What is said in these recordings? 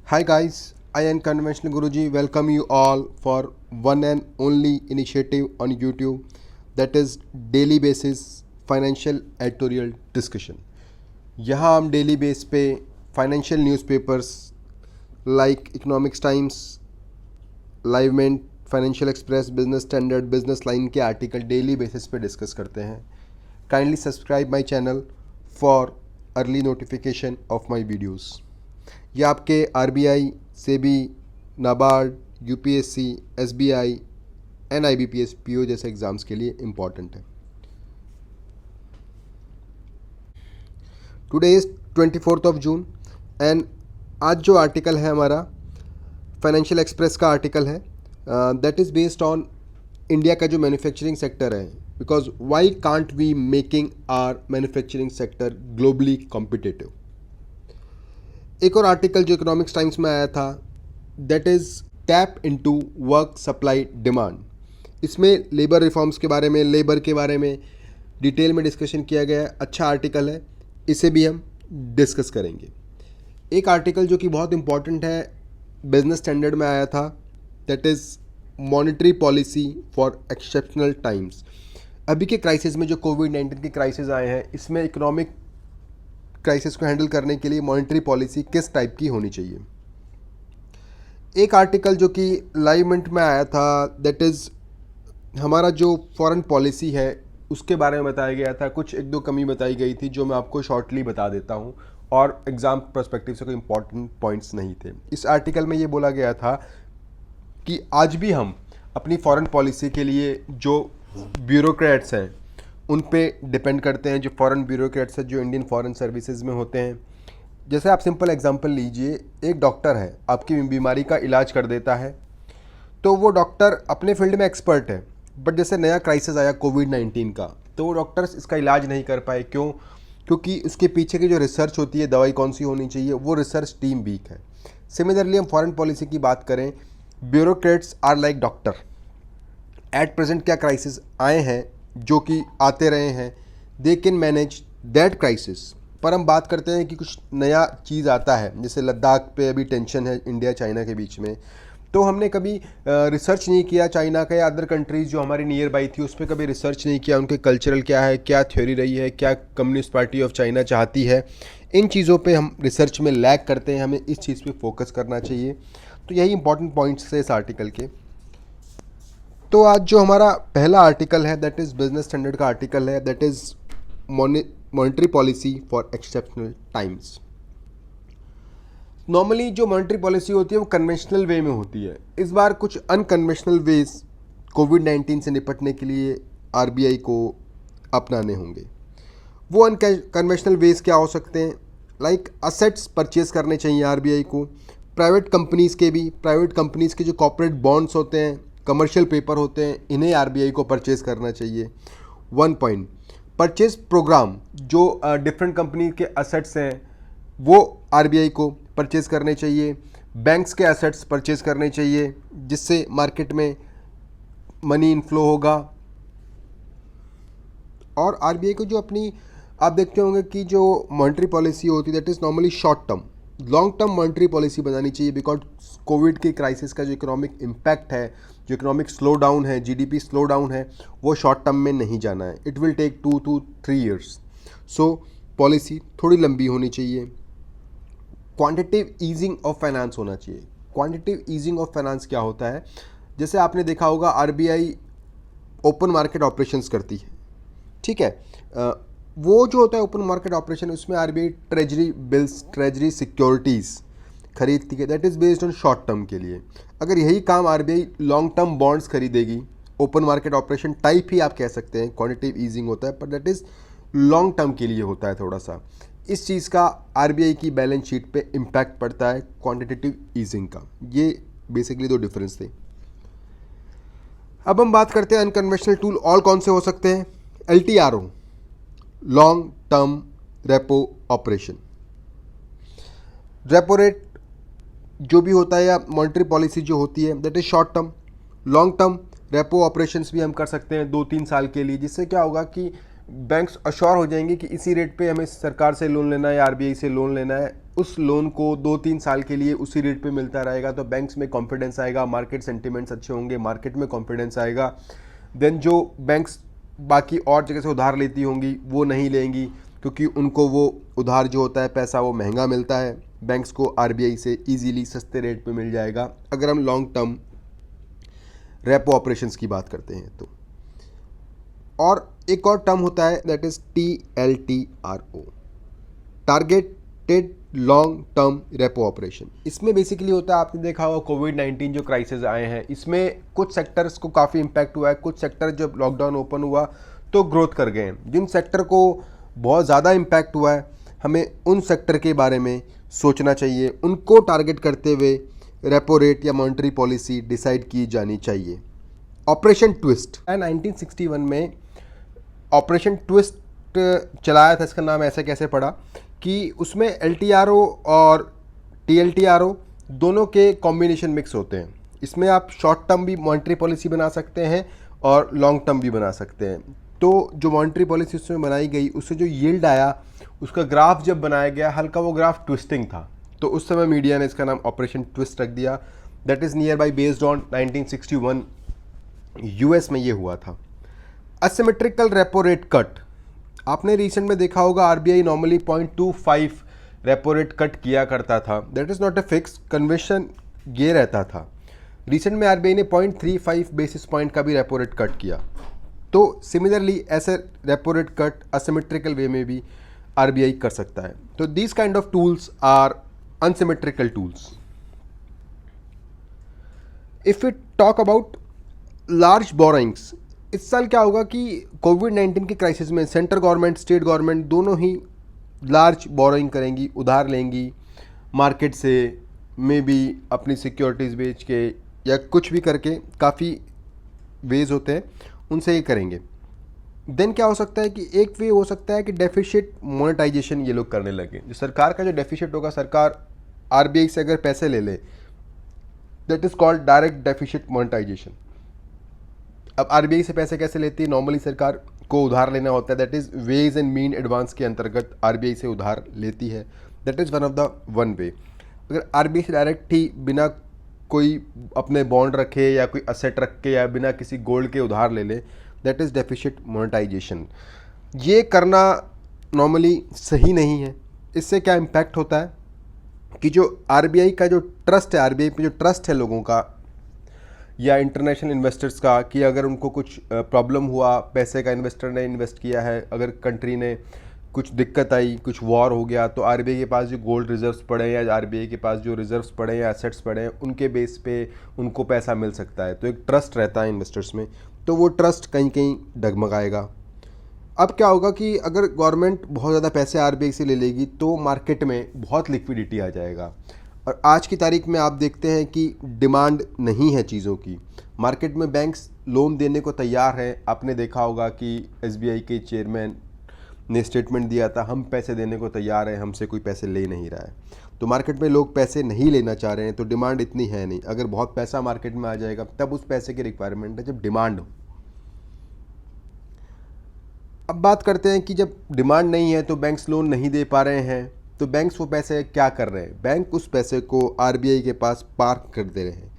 Hi guys, I am Conventional Guruji. Welcome you all for one and only initiative on YouTube, that is daily basis financial editorial discussion. यहाँ हम daily base पे financial newspapers like Economics Times, Livemint, Financial Express, Business Standard, Business Line के article daily basis पे discuss करते हैं. Kindly subscribe my channel for early notification of my videos. ये आपके RBI, SEBI, NABARD, UPSC, SBI, NIBPS, PO जैसे exams के लिए important है. टुडे इज़ 24 जून एंड आज जो आर्टिकल है हमारा फाइनेंशियल एक्सप्रेस का आर्टिकल है, that is based on India का जो मैन्युफैक्चरिंग सेक्टर है. Because why can't we making our manufacturing sector globally competitive. एक और आर्टिकल जो इकोनॉमिक्स टाइम्स में आया था, that is tap into work supply demand. इसमें लेबर रिफॉर्म्स के बारे में, लेबर के बारे में डिटेल में डिस्कशन किया गया है. अच्छा आर्टिकल है, इसे भी हम डिस्कस करेंगे. एक आर्टिकल जो कि बहुत इंपॉर्टेंट है, बिजनेस स्टैंडर्ड में आया था, that is monetary policy for exceptional times. अभी के क्राइसिस में जो कोविड-19 के क्राइसिस आए हैं, इसमें इकोनॉमिक क्राइसिस को हैंडल करने के लिए मॉनेटरी पॉलिसी किस टाइप की होनी चाहिए. एक आर्टिकल जो कि लाइवमेंट में आया था, दैट इज़ हमारा जो फॉरेन पॉलिसी है उसके बारे में बताया गया था. कुछ एक दो कमी बताई गई थी जो मैं आपको शॉर्टली बता देता हूँ, और एग्ज़ाम पर्सपेक्टिव से कोई इंपॉर्टेंट पॉइंट्स नहीं थे. इस आर्टिकल में ये बोला गया था कि आज भी हम अपनी फॉरेन पॉलिसी के लिए जो ब्यूरोक्रेट्स हैं उन पे डिपेंड करते हैं. जो फॉरेन ब्यूरोक्रेट्स हैं जो इंडियन फॉरेन सर्विसेज में होते हैं. जैसे आप सिंपल एग्जांपल लीजिए, एक डॉक्टर है, आपकी बीमारी का इलाज कर देता है, तो वो डॉक्टर अपने फील्ड में एक्सपर्ट है, बट जैसे नया क्राइसिस आया कोविड-19 का, तो वो डॉक्टर्स इसका इलाज नहीं कर पाए. क्यों? क्योंकि उसके पीछे की जो रिसर्च होती है, दवाई कौन सी होनी चाहिए, वो रिसर्च टीम वीक है. सिमिलरली हम फॉरेन पॉलिसी की बात करें, bureaucrats are like doctor. At present क्या क्राइसिस आए हैं जो कि आते रहे हैं, they can manage that crisis. पर हम बात करते हैं कि कुछ नया चीज़ आता है, जैसे लद्दाख पे अभी टेंशन है इंडिया चाइना के बीच में, तो हमने कभी रिसर्च नहीं किया चाइना का या अदर कंट्रीज़ जो हमारी नियर बाई थी उस पर कभी रिसर्च नहीं किया. उनके कल्चरल क्या है, क्या थ्योरी रही है, क्या कम्युनिस्ट पार्टी ऑफ चाइना चाहती है, इन चीज़ों पे हम रिसर्च में लैग करते हैं. हमें इस चीज़ पे फोकस करना चाहिए. तो यही इंपॉर्टेंट पॉइंट्स है इस आर्टिकल के. तो आज जो हमारा पहला आर्टिकल है, दैट इज़ बिजनेस स्टैंडर्ड का आर्टिकल है, that is monetary policy for exceptional times. Normally जो मॉनेटरी पॉलिसी होती है वो कन्वेंशनल वे में होती है. इस बार कुछ अनकन्वेंशनल वेज कोविड-19 से निपटने के लिए आरबीआई को अपनाने होंगे. वो अनकन्वेंशनल वेज क्या हो सकते हैं? लाइक असेट्स परचेज करने चाहिए आरबीआई को. प्राइवेट कंपनीज़ के जो कॉर्पोरेट बॉन्ड्स होते हैं, कमर्शियल पेपर होते हैं, इन्हें आरबीआई को परचेज करना चाहिए. 1 पॉइंट. परचेज प्रोग्राम, जो डिफरेंट कंपनी के असेट्स हैं वो आरबीआई को परचेज करने चाहिए. बैंक्स के असेट्स परचेज करने चाहिए, जिससे मार्केट में मनी इनफ्लो होगा. और आरबीआई को जो अपनी, आप देखते होंगे कि जो मॉनेटरी पॉलिसी होती है that is normally short term. Long term monetary policy बनानी चाहिए, बिकॉज कोविड के क्राइसिस का जो इकोनॉमिक इम्पैक्ट है, जो इकोनॉमिक स्लो डाउन है, जीडीपी स्लो डाउन है, वो शॉर्ट टर्म में नहीं जाना है. It will take 2 to 3 years. So policy थोड़ी लंबी होनी चाहिए. क्वांटिटेटिव ईजिंग ऑफ फाइनेंस होना चाहिए. क्वांटिटेटिव ईजिंग ऑफ फाइनेंस क्या होता है? जैसे आपने देखा होगा आरबीआई ओपन मार्केट ऑपरेशंस करती है, ठीक है. वो जो होता है ओपन मार्केट ऑपरेशन, उसमें RBI treasury bills, treasury securities खरीदती है. That is based on short term के लिए. अगर यही काम आरबीआई लॉन्ग टर्म बॉन्ड्स खरीदेगी, ओपन मार्केट ऑपरेशन टाइप ही आप कह सकते हैं, क्वांटिटेटिव ईजिंग होता है, पर दैट इज़ लॉन्ग टर्म के लिए होता है थोड़ा सा. इस चीज़ का आरबीआई की बैलेंस शीट पे इम्पैक्ट पड़ता है क्वांटिटेटिव ईजिंग का. ये बेसिकली दो डिफरेंस थे. अब हम बात करते हैं अनकन्वेंशनल टूल और कौन से हो सकते हैं. LTRO, long term repo operation. Repo rate जो भी होता है या मॉनेटरी पॉलिसी जो होती है that is short term. Long term repo operations भी हम कर सकते हैं 2-3 साल के लिए, जिससे क्या होगा कि बैंक्स अश्योर हो जाएंगे कि इसी रेट पे हमें सरकार से लोन लेना है या आरबीआई से लोन लेना है, उस लोन को 2-3 साल के लिए उसी रेट पे मिलता रहेगा तो बैंक्स में कॉन्फिडेंस आएगा, मार्केट सेंटिमेंट्स अच्छे होंगे, मार्केट में कॉन्फिडेंस आएगा। देन जो बैंक्स बाकी और जगह से उधार लेती होंगी वो नहीं लेंगी, क्योंकि उनको वो उधार जो होता है पैसा वो महंगा मिलता है, बैंक्स को आरबीआई से इजीली सस्ते रेट पे मिल जाएगा अगर हम लॉन्ग टर्म रेपो ऑपरेशंस की बात करते हैं तो। और एक और टर्म होता है that is TLTRO, targeted long term repo operation. इसमें बेसिकली होता है, आपने देखा होगा कोविड-19 जो क्राइसिस आए हैं इसमें कुछ सेक्टर्स को काफ़ी इम्पैक्ट हुआ है, कुछ सेक्टर जब लॉकडाउन ओपन हुआ तो ग्रोथ कर गए हैं। जिन सेक्टर को बहुत ज़्यादा इम्पैक्ट हुआ है हमें उन सेक्टर के बारे में सोचना चाहिए, उनको टारगेट करते हुए रेपो रेट या मॉनेटरी पॉलिसी डिसाइड की जानी चाहिए। ऑपरेशन ट्विस्ट 1961 में ऑपरेशन ट्विस्ट चलाया था, इसका नाम ऐसे कैसे पड़ा कि उसमें LTRO और TLTRO दोनों के कॉम्बिनेशन मिक्स होते हैं। इसमें आप शॉर्ट टर्म भी मॉनेटरी पॉलिसी बना सकते हैं और लॉन्ग टर्म भी बना सकते हैं। तो जो मॉनेटरी पॉलिसी उसमें बनाई गई उससे जो यील्ड आया उसका ग्राफ जब बनाया गया हल्का वो ग्राफ ट्विस्टिंग था, तो उस समय मीडिया ने इसका नाम ऑपरेशन ट्विस्ट रख दिया। That is near by based on 1961 US में ये हुआ था। असिमेट्रिकल रेपो रेट कट, आपने रिसेंट में देखा होगा RBI normally 0.25 repo rate cut किया करता था। That is not a fix, convention ये रहता था। रिसेंट में आरबीआई ने 0.35 बेसिस पॉइंट का भी रेपो रेट कट किया। तो सिमिलरली ऐसे repo rate cut asymmetrical way में भी आरबीआई कर सकता है। तो these kind of tools are unsymmetrical tools. If you talk about large borrowings, इस साल क्या होगा कि कोविड-19 की क्राइसिस में सेंट्रल गवर्नमेंट स्टेट गवर्नमेंट दोनों ही लार्ज बोरोइंग करेंगी, उधार लेंगी मार्केट से, मे बी अपनी सिक्योरिटीज़ बेच के या कुछ भी करके, काफ़ी वेज होते हैं उनसे ये करेंगे। देन क्या हो सकता है कि एक वे हो सकता है कि डेफिसिट मोनेटाइजेशन ये लोग करने लगे। जो सरकार का जो डेफिसिट होगा, सरकार आरबीआई से अगर पैसे ले ले, that is called direct deficit monetisation. अब आरबीआई से पैसे कैसे लेती है? नॉर्मली सरकार को उधार लेना होता है, that is ways and mean advance के अंतर्गत आरबीआई से उधार लेती है। That is one of the one way. अगर आरबीआई से डायरेक्ट ही बिना कोई अपने बॉन्ड रखे या कोई असेट रख के या बिना किसी गोल्ड के उधार ले ले, दैट इज़ डेफिसिट मोनेटाइजेशन। ये करना नॉर्मली सही नहीं है। इससे क्या इम्पैक्ट होता है कि जो आरबीआई का जो ट्रस्ट है, आरबीआई पे जो ट्रस्ट है लोगों का या इंटरनेशनल इन्वेस्टर्स का, कि अगर उनको कुछ प्रॉब्लम हुआ, पैसे का इन्वेस्टर ने इन्वेस्ट किया है, अगर कंट्री ने कुछ दिक्कत आई, कुछ वॉर हो गया, तो आरबीआई के पास जो गोल्ड रिजर्व्स पड़े हैं या आरबीआई के पास जो रिजर्व्स पड़े हैं या एसेट्स पड़े हैं, उनके बेस पे उनको पैसा मिल सकता है। तो एक ट्रस्ट रहता है इन्वेस्टर्स में, तो वो ट्रस्ट कहीं कहीं डगमगाएगा। अब क्या होगा कि अगर गवर्नमेंट बहुत ज़्यादा पैसे आरबीआई से ले लेगी तो मार्केट में बहुत लिक्विडिटी आ जाएगा। और आज की तारीख में आप देखते हैं कि डिमांड नहीं है चीज़ों की, मार्केट में बैंक्स लोन देने को तैयार हैं। आपने देखा होगा कि एसबीआई के चेयरमैन ने स्टेटमेंट दिया था, हम पैसे देने को तैयार हैं, हमसे कोई पैसे ले नहीं रहा है। तो मार्केट में लोग पैसे नहीं लेना चाह रहे हैं, तो डिमांड इतनी है नहीं। अगर बहुत पैसा मार्केट में आ जाएगा तब उस पैसे की रिक्वायरमेंट है जब डिमांड हो। अब बात करते हैं कि जब डिमांड नहीं है तो बैंक्स लोन नहीं दे पा रहे हैं, तो बैंक्स वो पैसे क्या कर रहे हैं? बैंक उस पैसे को आरबीआई के पास पार्क कर दे रहे हैं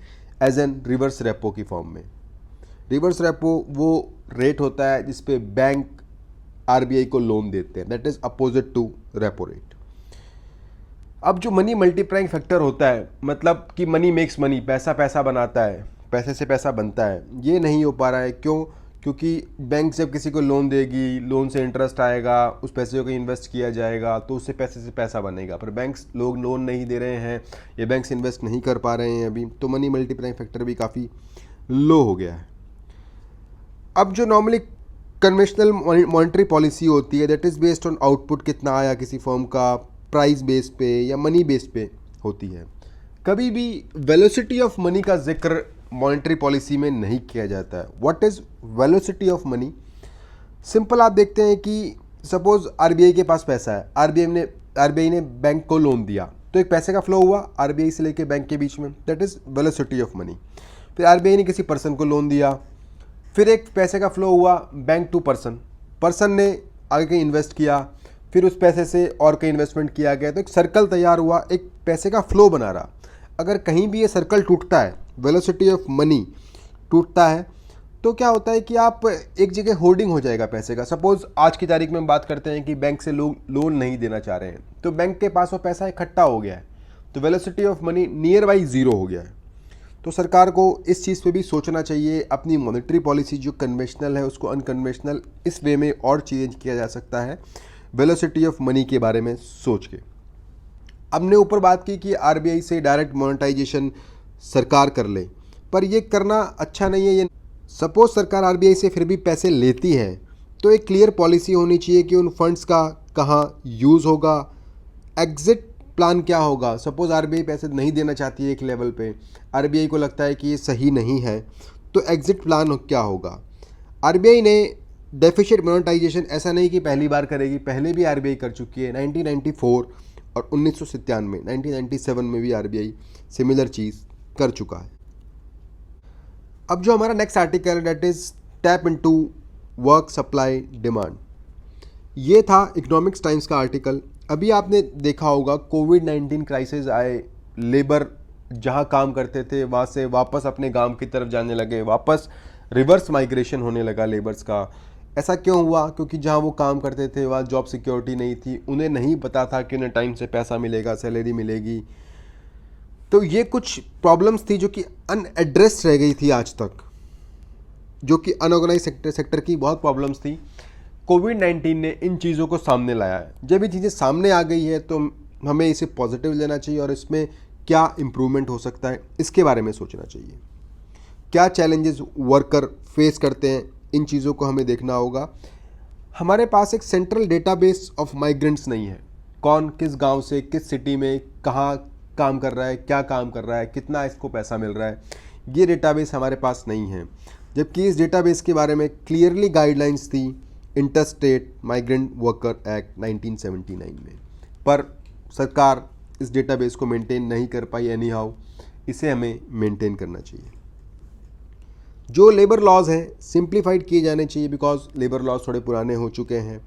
एज एन रिवर्स रेपो की फॉर्म में। रिवर्स रेपो वो रेट होता है जिस पे बैंक आरबीआई को लोन देते हैं, that is opposite to repo rate. अब जो मनी मल्टीप्लाइंग फैक्टर होता है, मतलब कि मनी मेक्स मनी, पैसा पैसा बनाता है, पैसे से पैसा बनता है, ये नहीं हो पा रहा है। क्यों? क्योंकि बैंक जब किसी को लोन देगी, लोन से इंटरेस्ट आएगा, उस पैसे को इन्वेस्ट किया जाएगा, तो उससे पैसे से पैसा बनेगा। पर बैंक्स लोग लोन नहीं दे रहे हैं या बैंक्स इन्वेस्ट नहीं कर पा रहे हैं अभी, तो मनी मल्टीप्लाइंग फैक्टर भी काफ़ी लो हो गया है। अब जो नॉर्मली कन्वेंशनल मॉनेटरी पॉलिसी होती है, that is based on output, कितना आया किसी फर्म का, प्राइस बेस पे या मनी बेस पे होती है। कभी भी वेलोसिटी ऑफ मनी का जिक्र मॉनेटरी पॉलिसी में नहीं किया जाता है। What is velocity of money? Simple, आप देखते हैं कि सपोज आरबीआई के पास पैसा है, आरबीआई ने बैंक को लोन दिया, तो एक पैसे का फ्लो हुआ आरबीआई से लेके बैंक के बीच में, that is velocity of money. फिर आरबीआई ने किसी पर्सन को लोन दिया, फिर एक पैसे का फ्लो हुआ बैंक टू पर्सन, पर्सन ने आगे कहीं इन्वेस्ट किया, फिर उस पैसे से और कहीं इन्वेस्टमेंट किया गया, तो एक सर्कल तैयार हुआ, एक पैसे का फ्लो बना रहा। अगर कहीं भी ये सर्कल टूटता है, वेलोसिटी ऑफ मनी टूटता है, तो क्या होता है कि आप एक जगह होर्डिंग हो जाएगा पैसे का। सपोज आज की तारीख में हम बात करते हैं कि बैंक से लोग लोन नहीं देना चाह रहे हैं, तो बैंक के पास वो पैसा इकट्ठा हो गया है, तो velocity of money near by zero हो गया है। तो सरकार को इस चीज़ पे भी सोचना चाहिए, अपनी मॉनेटरी पॉलिसी जो कन्वेंशनल है उसको अनकन्वेंशनल इस वे में और चेंज किया जा सकता है, वेलोसिटी ऑफ मनी के बारे में सोच के। हमने ऊपर बात की कि आरबीआई से डायरेक्ट मोनेटाइजेशन सरकार कर ले, पर ये करना अच्छा नहीं है। ये सपोज सरकार आरबीआई से फिर भी पैसे लेती है, तो एक क्लियर पॉलिसी होनी चाहिए कि उन फंड्स का कहाँ यूज़ होगा, एग्जिट प्लान क्या होगा। सपोज आरबीआई पैसे नहीं देना चाहती है एक लेवल पे, आरबीआई को लगता है कि ये सही नहीं है, तो एग्जिट प्लान क्या होगा। आरबीआई ने डेफिसिट मोनेटाइजेशन ऐसा नहीं कि पहली बार करेगी, पहले भी आरबीआई कर चुकी है 1994 और 1997, 1997 में भी आरबीआई सिमिलर चीज़ कर चुका है। अब जो हमारा next article that is tap into work supply demand, ये था इकोनॉमिक्स टाइम्स का आर्टिकल। अभी आपने देखा होगा कोविड-19 क्राइसिस आए, लेबर जहाँ काम करते थे वहाँ से वापस अपने गांव की तरफ जाने लगे, वापस रिवर्स माइग्रेशन होने लगा लेबर्स का। ऐसा क्यों हुआ? क्योंकि जहाँ वो काम करते थे वहाँ जॉब सिक्योरिटी नहीं थी, उन्हें नहीं पता था कि उन्हें टाइम से पैसा मिलेगा, सैलरी मिलेगी। तो ये कुछ प्रॉब्लम्स थी जो कि अनएड्रेस्ड रह गई थी आज तक, जो कि अनऑर्गेनाइज सेक्टर की बहुत प्रॉब्लम्स थी। कोविड-19 ने इन चीज़ों को सामने लाया है। जब ये चीज़ें सामने आ गई है तो हमें इसे पॉजिटिव लेना चाहिए और इसमें क्या इम्प्रूवमेंट हो सकता है इसके बारे में सोचना चाहिए। क्या चैलेंजेस वर्कर फेस करते हैं, इन चीज़ों को हमें देखना होगा। हमारे पास एक सेंट्रल डेटाबेस ऑफ माइग्रेंट्स नहीं है, कौन किस गांव से किस सिटी में कहाँ काम कर रहा है, क्या काम कर रहा है, कितना इसको पैसा मिल रहा है, ये डेटाबेस हमारे पास नहीं है। जबकि इस डेटाबेस के बारे में क्लियरली गाइडलाइंस थी इंटरस्टेट माइग्रेंट वर्कर एक्ट 1979 में, पर सरकार इस डेटाबेस को मेंटेन नहीं कर पाई। एनी हाउ इसे हमें मेंटेन करना चाहिए। जो लेबर लॉज हैं सिंप्लीफाइड किए जाने चाहिए, बिकॉज लेबर लॉज थोड़े पुराने हो चुके हैं।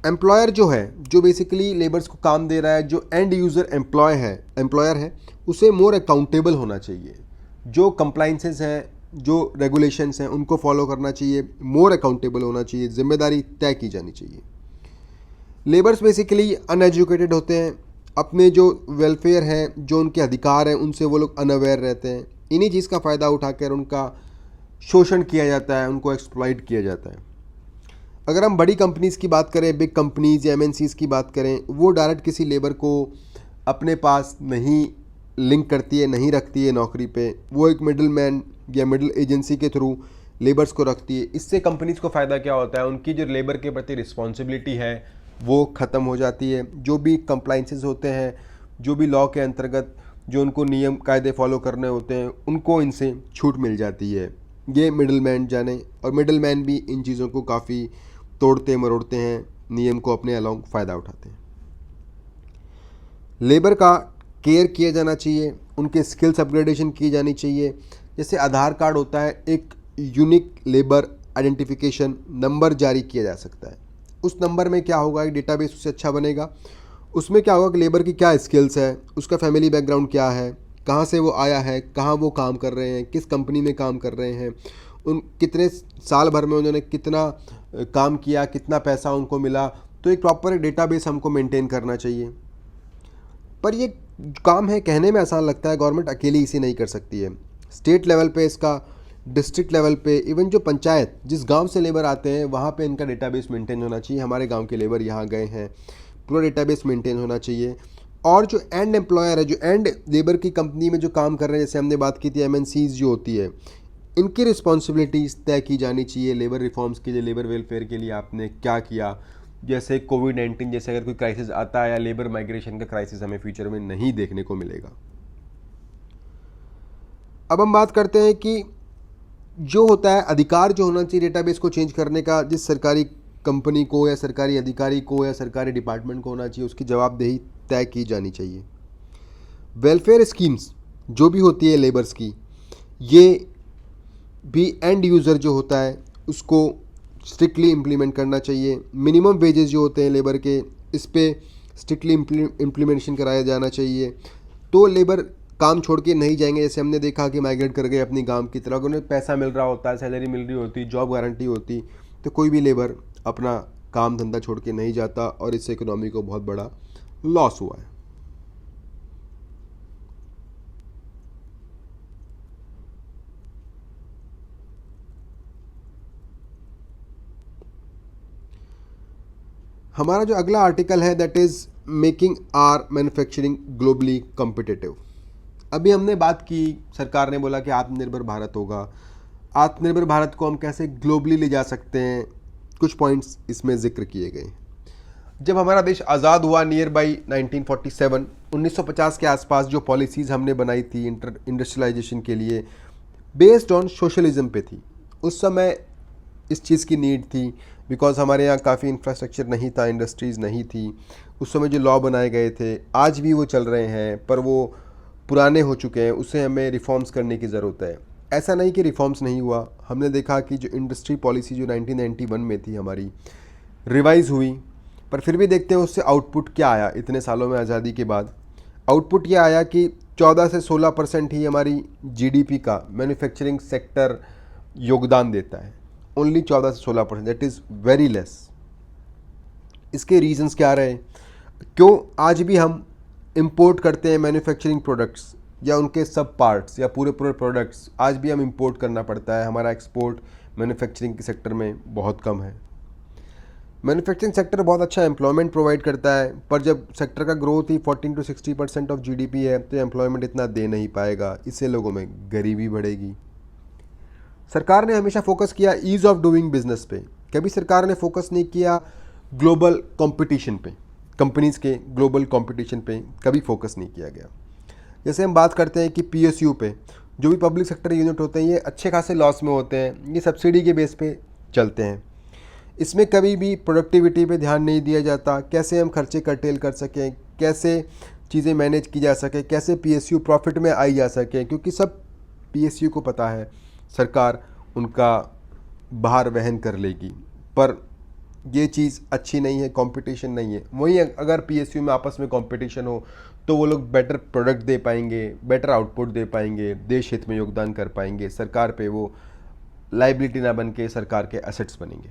एम्प्लॉयर जो है, जो बेसिकली लेबर्स को काम दे रहा है, जो एंड यूज़र एम्प्लॉयर है, उसे मोर अकाउंटेबल होना चाहिए। जो कंप्लाइंसेस हैं, जो रेगुलेशंस हैं, उनको फॉलो करना चाहिए, मोर अकाउंटेबल होना चाहिए, जिम्मेदारी तय की जानी चाहिए। लेबर्स बेसिकली अनएजुकेटेड होते हैं, अपने जो वेलफेयर है, जो उनके अधिकार हैं, उनसे वो लोग अनअवेयर रहते हैं। इन्हीं चीज़ का फ़ायदा उठाकर उनका शोषण किया जाता है, उनको एक्सप्लॉइट किया जाता है। अगर हम बड़ी कंपनीज़ की बात करें, बिग कंपनीज़ या एमएनसीज़ की बात करें, वो डायरेक्ट किसी लेबर को अपने पास नहीं लिंक करती है, नहीं रखती है नौकरी पे, वो एक मिडिल मैन या मिडिल एजेंसी के थ्रू लेबर्स को रखती है। इससे कंपनीज़ को फ़ायदा क्या होता है? उनकी जो लेबर के प्रति रिस्पॉन्सिबिलिटी है वो ख़त्म हो जाती है। जो भी कंप्लाइंसेस होते हैं, जो भी लॉ के अंतर्गत जो उनको नियम कायदे फॉलो करने होते हैं, उनको इनसे छूट मिल जाती है। ये मिडिल मैन जाने, और मिडिल मैन भी इन चीज़ों को काफ़ी तोड़ते मरोड़ते हैं, नियम को अपने अलॉन्ग फ़ायदा उठाते हैं। लेबर का केयर किया जाना चाहिए, उनके स्किल्स अपग्रेडेशन की जानी चाहिए। जैसे आधार कार्ड होता है, एक यूनिक लेबर आइडेंटिफिकेशन नंबर जारी किया जा सकता है। उस नंबर में क्या होगा, एक डेटाबेस उससे अच्छा बनेगा। उसमें क्या होगा कि लेबर की क्या स्किल्स है, उसका फैमिली बैकग्राउंड क्या है, कहाँ से वो आया है, कहाँ वो काम कर रहे हैं, किस कंपनी में काम कर रहे हैं, उन कितने साल भर में उन्होंने कितना काम किया, कितना पैसा उनको मिला। तो एक प्रॉपर एक डेटाबेस हमको मेंटेन करना चाहिए। पर ये काम है, कहने में आसान लगता है, गवर्नमेंट अकेली इसे नहीं कर सकती है। स्टेट लेवल पे इसका, डिस्ट्रिक्ट लेवल पे, इवन जो पंचायत, जिस गांव से लेबर आते हैं वहाँ पे इनका डेटाबेस मेंटेन होना चाहिए। हमारे गांव के लेबर यहाँ गए हैं, पूरा डेटाबेस मेंटेन होना चाहिए। और जो एंड एम्प्लॉयर है, जो एंड लेबर की कंपनी में जो काम कर रहे हैं, जैसे हमने बात की थी एमएनसीज जो होती है, इनकी रिस्पॉन्सिबिलिटीज़ तय की जानी चाहिए। लेबर रिफॉर्म्स के लिए, लेबर वेलफेयर के लिए आपने क्या किया। जैसे कोविड-19 जैसे अगर कोई क्राइसिस आता है या लेबर माइग्रेशन का क्राइसिस हमें फ्यूचर में नहीं देखने को मिलेगा। अब हम बात करते हैं कि जो होता है अधिकार जो होना चाहिए डेटाबेस को चेंज करने का, जिस सरकारी कंपनी को या सरकारी अधिकारी को या सरकारी डिपार्टमेंट को होना चाहिए, उसकी जवाबदेही तय की जानी चाहिए। वेलफेयर स्कीम्स जो भी होती है लेबर्स की, ये भी एंड यूज़र जो होता है उसको स्ट्रिक्टली इम्प्लीमेंट करना चाहिए। मिनिमम वेजेस जो होते हैं लेबर के, इस पे स्ट्रिक्टली इम्प्लीमेंटेशन कराया जाना चाहिए। तो लेबर काम छोड़ के नहीं जाएंगे। जैसे हमने देखा कि माइग्रेट कर गए अपनी गांव की तरफ, उन्हें पैसा मिल रहा होता है, सैलरी मिल रही होती, जॉब गारंटी होती, तो कोई भी लेबर अपना काम धंधा छोड़ के नहीं जाता और इससे इकोनॉमी को बहुत बड़ा लॉस हुआ है। हमारा जो अगला आर्टिकल है that is making our manufacturing globally competitive. अभी हमने बात की, सरकार ने बोला कि आत्मनिर्भर भारत होगा। आत्मनिर्भर भारत को हम कैसे ग्लोबली ले जा सकते हैं, कुछ पॉइंट्स इसमें जिक्र किए गए। जब हमारा देश आज़ाद हुआ नियर बाई 1947, 1950 के आसपास जो पॉलिसीज़ हमने बनाई थी इंडस्ट्रियलाइजेशन के लिए, बेस्ड ऑन सोशलिज्म पे थी। उस समय इस चीज़ की नीड थी बिकॉज हमारे यहाँ काफ़ी इंफ्रास्ट्रक्चर नहीं था, इंडस्ट्रीज़ नहीं थी। उस समय जो लॉ बनाए गए थे आज भी वो चल रहे हैं, पर वो पुराने हो चुके हैं, उसे हमें रिफॉर्म्स करने की ज़रूरत है। ऐसा नहीं कि रिफॉर्म्स नहीं हुआ, हमने देखा कि जो इंडस्ट्री पॉलिसी जो 1991 में थी हमारी, रिवाइज़ हुई, पर फिर भी देखते हैं उससे आउटपुट क्या आया इतने सालों में आज़ादी के बाद। आउटपुट ये आया कि 14 से 16% ही हमारी जीडीपी का मैन्युफैक्चरिंग सेक्टर योगदान देता है। ओनली 14 से 16%, दैट इज़ वेरी लेस। इसके रीजंस क्या रहे, क्यों आज भी हम इंपोर्ट करते हैं मैन्युफैक्चरिंग प्रोडक्ट्स या उनके सब पार्ट्स या पूरे प्रोडक्ट्स, आज भी हम इंपोर्ट करना पड़ता है। हमारा एक्सपोर्ट मैन्युफैक्चरिंग के सेक्टर में बहुत कम है। मैन्युफैक्चरिंग सेक्टर बहुत अच्छा एम्प्लॉयमेंट प्रोवाइड करता है, पर जब सेक्टर का growth he 14 to 60% of GDP है तो एम्प्लॉयमेंट इतना दे नहीं पाएगा, इससे लोगों में गरीबी बढ़ेगी। सरकार ने हमेशा फोकस किया ईज़ ऑफ डूइंग बिजनेस पे, कभी सरकार ने फोकस नहीं किया ग्लोबल कंपटीशन पे, कंपनीज़ के ग्लोबल कंपटीशन पे कभी फोकस नहीं किया गया। जैसे हम बात करते हैं कि पीएसयू पे, जो भी पब्लिक सेक्टर यूनिट होते हैं ये अच्छे खासे लॉस में होते हैं, ये सब्सिडी के बेस पे चलते हैं। इसमें कभी भी प्रोडक्टिविटी पे ध्यान नहीं दिया जाता, कैसे हम खर्चे कर्टेल कर सकें, कैसे चीज़ें मैनेज की जा सके, कैसे पीएसयू प्रॉफिट में आई जा सके, क्योंकि सब पीएसयू को पता है सरकार उनका भार वहन कर लेगी। पर ये चीज़ अच्छी नहीं है, कंपटीशन नहीं है। वहीं अगर पीएसयू में आपस में कंपटीशन हो तो वो लोग बेटर प्रोडक्ट दे पाएंगे, बेटर आउटपुट दे पाएंगे, देश हित में योगदान कर पाएंगे, सरकार पे वो लाइबिलिटी ना बन के सरकार के एसेट्स बनेंगे।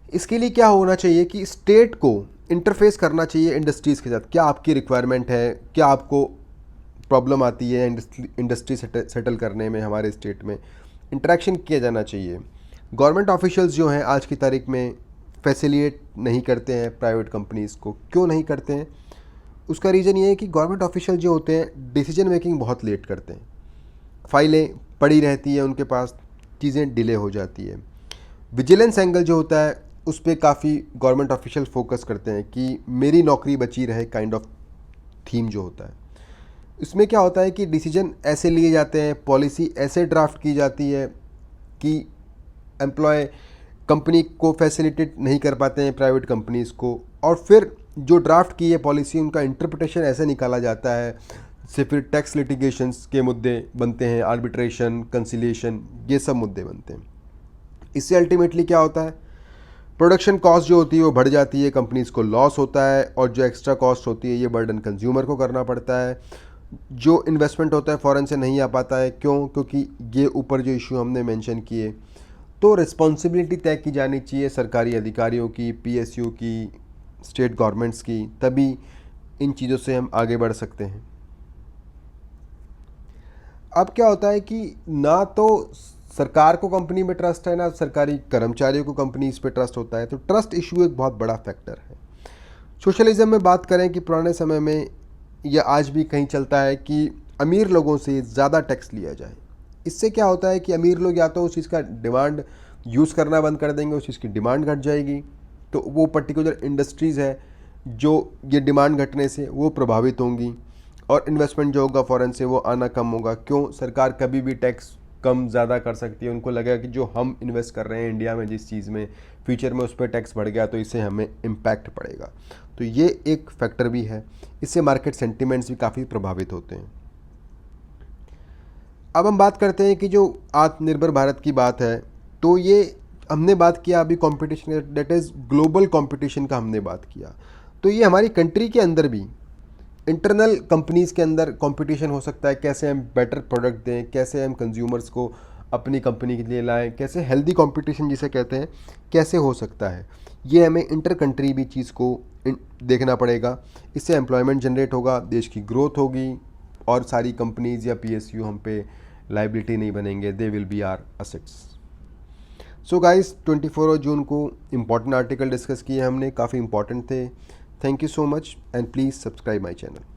इसके लिए क्या होना चाहिए कि स्टेट को इंटरफेस करना चाहिए इंडस्ट्रीज़ के साथ। क्या आपकी रिक्वायरमेंट है, क्या आपको प्रॉब्लम आती है इंडस्ट्री सेटल करने में, हमारे स्टेट में इंटरेक्शन किया जाना चाहिए। गवर्नमेंट ऑफिशियल्स जो हैं आज की तारीख में फैसिलिटेट नहीं करते हैं प्राइवेट कंपनीज़ को। क्यों नहीं करते हैं, उसका रीज़न ये है कि गवर्नमेंट ऑफिशियल जो होते हैं डिसीजन मेकिंग बहुत लेट करते हैं, फाइलें पड़ी रहती हैं उनके पास, चीज़ें डिले हो जाती है। विजिलेंस एंगल जो होता है उस पर काफ़ी गवर्नमेंट ऑफिशियल फोकस करते हैं कि मेरी नौकरी बची रहे, काइंड ऑफ थीम जो होता है। इसमें क्या होता है कि डिसीजन ऐसे लिए जाते हैं, पॉलिसी ऐसे ड्राफ्ट की जाती है कि एम्प्लॉय कंपनी को फैसिलिटेट नहीं कर पाते हैं प्राइवेट कंपनीज़ को, और फिर जो ड्राफ्ट की है पॉलिसी उनका इंटरप्रिटेशन ऐसे निकाला जाता है, से फिर टैक्स लिटिगेशंस के मुद्दे बनते हैं, आर्बिट्रेशन, कंसिलिएशन, ये सब मुद्दे बनते हैं। इससे अल्टीमेटली क्या होता है, प्रोडक्शन कॉस्ट जो होती है वो बढ़ जाती है, कंपनीज़ को लॉस होता है, और जो एक्स्ट्रा कॉस्ट होती है ये बर्डन कंज्यूमर को करना पड़ता है। जो इन्वेस्टमेंट होता है फ़ॉरेन से नहीं आ पाता है। क्यों, क्योंकि ये ऊपर जो इशू हमने मेंशन किए। तो रिस्पॉन्सिबिलिटी तय की जानी चाहिए सरकारी अधिकारियों की, पीएसयू की, स्टेट गवर्नमेंट्स की, तभी इन चीज़ों से हम आगे बढ़ सकते हैं। अब क्या होता है कि ना तो सरकार को कंपनी में ट्रस्ट है, ना सरकारी कर्मचारियों को कंपनीज पे ट्रस्ट होता है, तो ट्रस्ट इशू एक बहुत बड़ा फैक्टर है। सोशलिज्म में बात करें कि पुराने समय में या आज भी कहीं चलता है कि अमीर लोगों से ज़्यादा टैक्स लिया जाए। इससे क्या होता है कि अमीर लोग या तो उस चीज़ का डिमांड यूज़ करना बंद कर देंगे, उस चीज़ की डिमांड घट जाएगी, तो वो पर्टिकुलर इंडस्ट्रीज़ है जो ये डिमांड घटने से वो प्रभावित होंगी, और इन्वेस्टमेंट जो होगा फॉरेन से वो आना कम होगा। क्यों, सरकार कभी भी टैक्स कम ज़्यादा कर सकती है, उनको लगेगा कि जो हम इन्वेस्ट कर रहे हैं इंडिया में जिस चीज़ में, फ्यूचर में उस पर टैक्स बढ़ गया तो इससे हमें इम्पैक्ट पड़ेगा। तो ये एक फैक्टर भी है, इससे मार्केट सेंटिमेंट्स भी काफ़ी प्रभावित होते हैं। अब हम बात करते हैं कि जो आत्मनिर्भर भारत की बात है, तो ये हमने बात किया अभी competition, that is global competition का हमने बात किया। तो ये हमारी कंट्री के अंदर भी, इंटरनल कंपनीज़ के अंदर कंपटीशन हो सकता है, कैसे हम बेटर प्रोडक्ट दें, कैसे हम कंज्यूमर्स को अपनी कंपनी के लिए लाएं, कैसे हेल्दी कंपटीशन जिसे कहते हैं कैसे हो सकता है। ये हमें इंटर कंट्री भी चीज़ को देखना पड़ेगा। इससे एम्प्लॉयमेंट जनरेट होगा, देश की ग्रोथ होगी, और सारी कंपनीज़ या PSU हम पे लाइबिलिटी नहीं बनेंगे, they will be our assets. So guys 24 जून को इम्पॉर्टेंट आर्टिकल डिस्कस किए हमने, काफ़ी इंपॉर्टेंट थे। Thank you so much and please subscribe my channel.